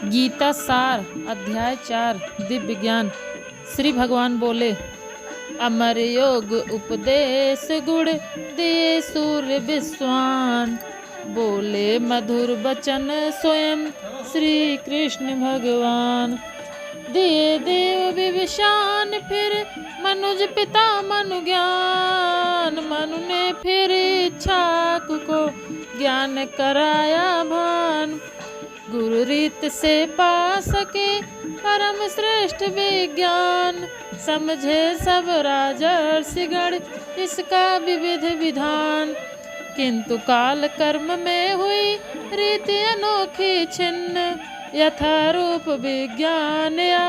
गीता सार अध्याय 4 दिव्य ज्ञान। श्री भगवान बोले, अमर योग उपदेश गुण दे सूर्य विश्वान। बोले मधुर वचन स्वयं श्री कृष्ण भगवान। दिए देव विभीषण फिर मनुज पिता मनु ज्ञान। मनु ने फिर इच्छाक को ज्ञान कराया भान। गुरु रीत से पा सके परम श्रेष्ठ विज्ञान। समझे सब राजर्षिगण इसका विविध विधान। किंतु काल कर्म में हुई रीति अनोखी छिन्न। यथा रूप विज्ञान या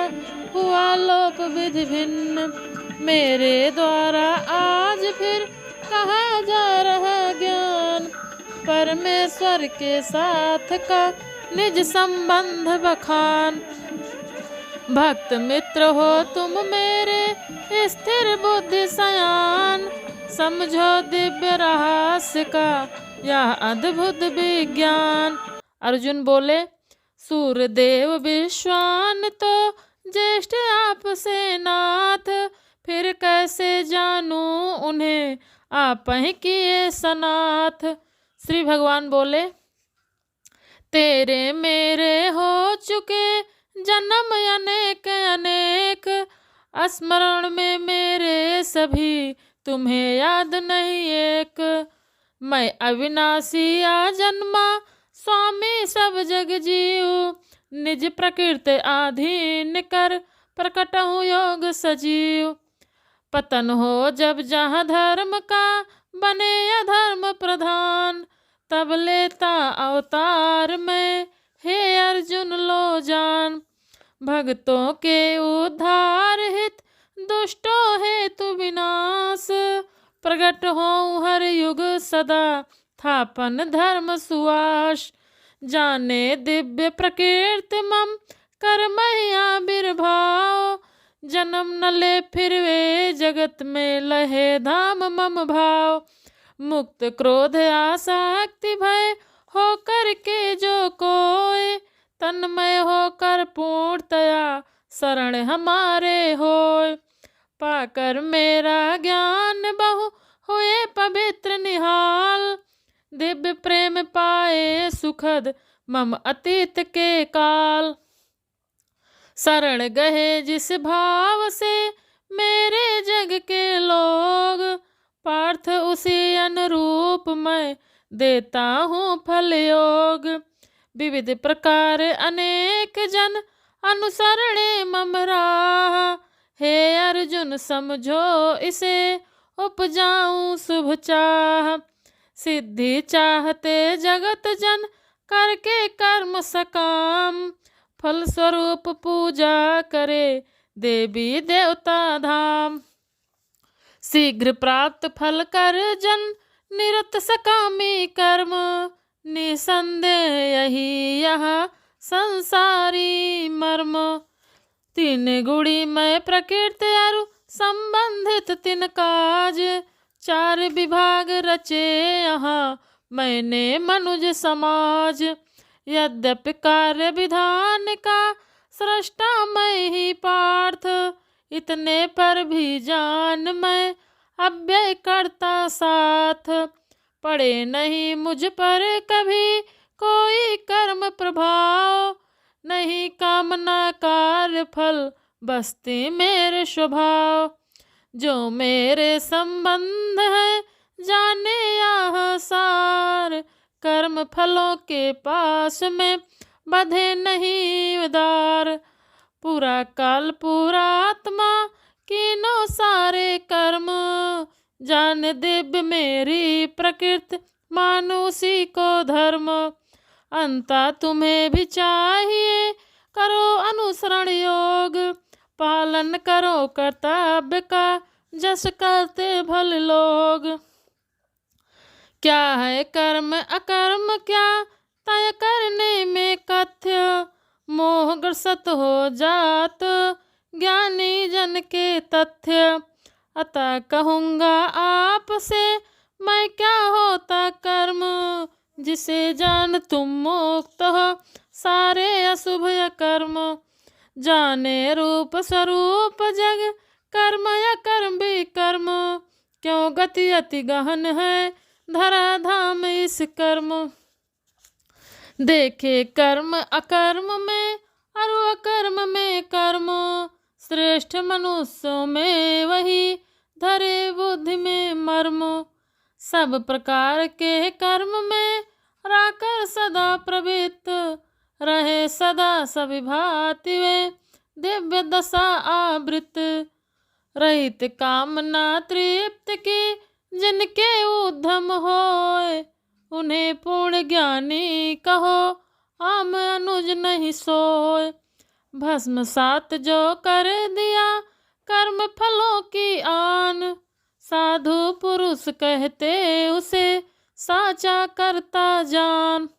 हुआ लोप विधि भिन्न। मेरे द्वारा आज फिर कहा जा रहा ज्ञान। परमेश्वर के साथ का निज संबंध बखान। भक्त मित्र हो तुम मेरे स्थिर बुद्धि सयान। समझो दिव्य रहस्य का यह अद्भुत विज्ञान। अर्जुन बोले, सूर्यदेव विश्वान तो ज्येष्ठ आपसे नाथ। फिर कैसे जानूं उन्हें आप ही किए सनाथ। श्री भगवान बोले, तेरे मेरे हो चुके जन्म अनेक अनेक। स्मरण में मेरे सभी तुम्हें याद नहीं एक। मैं अविनाशी आ जन्मा स्वामी सब जग जीव। निज प्रकृति आधीन कर प्रकट हूँ योग सजीव। पतन हो जब जहाँ धर्म का बने अधर्म प्रधान। तब लेता अवतार में हे अर्जुन लो जान। भक्तों के उद्धार हित दुष्टों हेतु विनाश। प्रकट हो हर युग सदा थापन धर्म सुवास। जाने दिव्य प्रकृति मम कर मैया बिरभाव। जन्म न ले फिर वे जगत में लहे धाम मम भाव। मुक्त क्रोध आसक्ति भय होकर के जो कोय। तन्मय होकर पूर्णतया शरण हमारे होय। पाकर मेरा ज्ञान बहु हुए पवित्र निहाल। दिव्य प्रेम पाए सुखद मम अतीत के काल। शरण गए जिस भाव से मेरे जग के लोग। पार्थ उसी अनुरूप मैं देता हूँ फल योग। विविध प्रकार अनेक जन अनुसरणे मम राह। हे अर्जुन समझो इसे उपजाऊं शुभ चाह। सिद्धि चाहते जगत जन करके कर्म सकाम। फल स्वरूप पूजा करे देवी देवता धाम। शीघ्र प्राप्त फल कर जन निरत सकामी कर्म। निसंदेह यही यहाँ संसारी मर्म। तीन गुणी में प्रकृति अरु संबंधित तीन काज। चार विभाग रचे यहाँ मैंने मनुज समाज। यद्यपि कार्य विधान का सृष्टा मैं ही पार्थ। इतने पर भी जान मैं अव्यय करता साथ। पड़े नहीं मुझ पर कभी कोई कर्म प्रभाव। नहीं कामना कार्य फल बसती मेरे स्वभाव। जो मेरे संबंध है जाने यह सार। कर्म फलों के पास में बधे नहीं उदार। पूरा काल पूरा आत्मा कीनो सारे कर्म। जान दिव्य मेरी प्रकृति मानुषी को धर्म। अंता तुम्हें भी चाहिए करो अनुसरण योग। पालन करो कर्तव्य का जस करते भल लोग। क्या है कर्म अकर्म क्या तय करने में कथ्य। मोहग्रस्त हो जात ज्ञानी जन के तथ्य। अतः कहूँगा आपसे मैं क्या होता कर्म। जिसे जान तुम मुक्त हो सारे अशुभ कर्म। जाने रूप स्वरूप जग, कर्म या कर्म भी कर्म। क्यों गति अति गहन है, धरा धाम इस कर्म। देखे कर्म अकर्म में, और अकर्म में कर्म। श्रेष्ठ मनुष्यों में वही, धरे बुद्धि में मर्म। सब प्रकार के कर्म में राकर सदा प्रवृत्त, रहे सदा सभी भांति वे, दिव्य दशा आवृत। रहित कामना तृप्त की, जिनके उद्धम होए, उन्हें पूर्ण ज्ञानी कहो, आम अनुज नहीं सोए। भस्म सात जो कर दिया, कर्म फलों की आन। साधु पुरुष कहते उसे, साचा करता जान।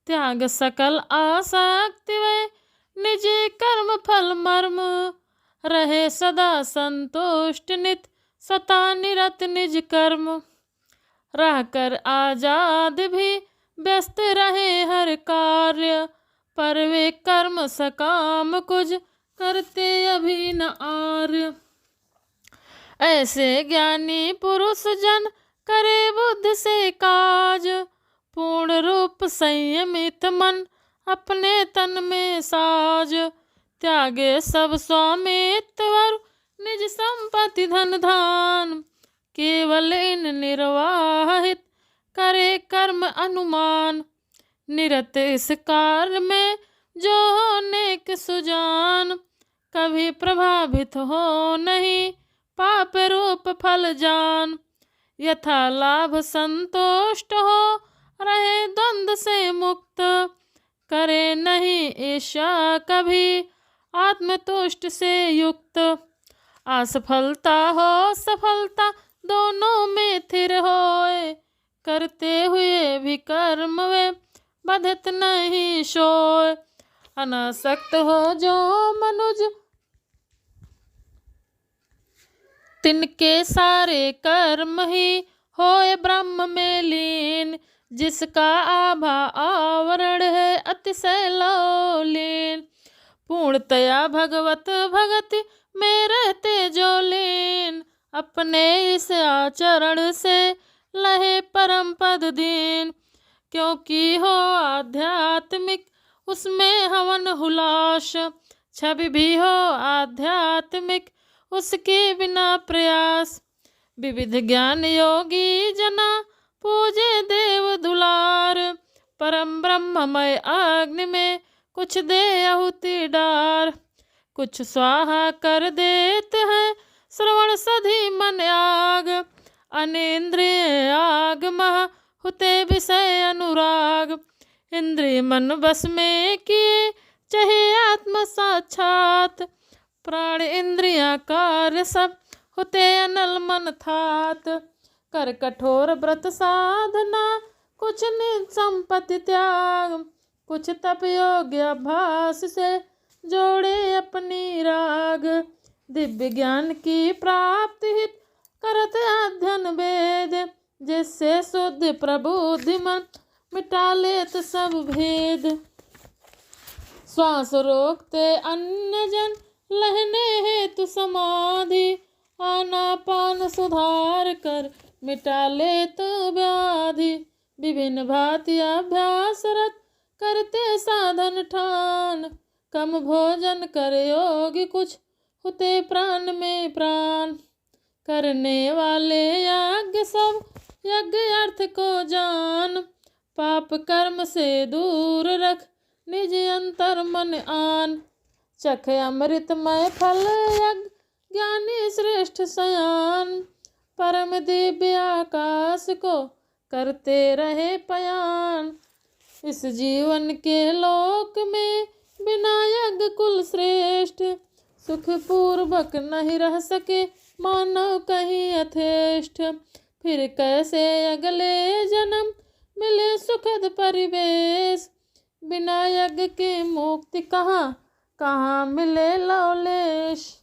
त्याग सकल आसक्ति वे, निजी कर्म फल मर्म। रहे सदा संतुष्ट नित, सता निरत निज कर्म। रहकर आजाद भी, व्यस्त रहे हर कार्य। पर वे कर्म सकाम कुछ, करते अभी न आर्य। ऐसे ज्ञानी पुरुष जन, करे बुद्धि से काज। पूर्ण रूप संयमित मन, अपने तन में साज। त्यागे सब स्वामित्व, निज संपत्ति धन धान। केवल इन निर्वाहित, करे कर्म अनुमान। निरत इस कार्य में, जो हो नेक सुजान। कभी प्रभावित हो नहीं, पाप रूप फल जान। यथा लाभ संतुष्ट हो, रहे द्वंद्व से मुक्त। करे नहीं ईर्ष्या कभी, आत्मतुष्ट से युक्त। असफलता हो सफलता, दोनों में थिर होए। करते हुए भी कर्म वे, बधत नहीं सोए। अनासक्त हो जो मनुज, तिनके सारे कर्म ही होए ब्रह्म में लीन। जिसका आभा आवरण है, अतिशय लौलीन। पूर्णतया भगवत भगति में रहते जो लीन। अपने इस आचरण से, लहे परम पद दीन। क्योंकि हो आध्यात्मिक, उसमें हवन हुलास। छवि भी हो आध्यात्मिक, उसके बिना प्रयास। विविध ज्ञान योगी जना, पूजे देव दुलार। परम ब्रह्ममय अग्नि में, कुछ दे आहुति डार। कुछ स्वाहा कर देते हैं, श्रवण सधी मन आग। अनेन्द्रिय आग मह, होते विषय अनुराग। इंद्रिय मन बस में किए, चाहे आत्म साक्षात। प्राण इंद्रिया कार्य सब, होते अनल मन थात। कर कठोर व्रत साधना, कुछ निज संपत्ति त्याग। कुछ तप योग्य अभ्यास से, जोड़े अपनी राग। दिव्य ज्ञान की प्राप्ति हित, करत अध्ययन वेद। जिससे शुद्ध प्रबुद्धि मन, मिटा लेत सब भेद। श्वास रोकते अन्य जन, लहने हेतु समाधि। आनापान सुधार कर, मिटा लेत व्याधि। विभिन्न भांति अभ्यासरत, करते साधन ठान। कम भोजन कर योगी कुछ, होते प्राण में प्राण। करने वाले यज्ञ सब, यज्ञ अर्थ को जान। पाप कर्म से दूर रख, निज अंतर मन आन। चख अमृतमय फल यज्ञ, ज्ञानी श्रेष्ठ सयान। परम दिव्य आकाश को, करते रहे पयान। इस जीवन के लोक में, बिना यज्ञ कुल श्रेष्ठ। सुख पूर्वक नहीं रह सके, मानव कहीं यथेष्ट। फिर कैसे अगले जन्म, मिले सुखद परिवेश। बिना यज्ञ की मुक्ति कहाँ, कहाँ मिले लवलेश।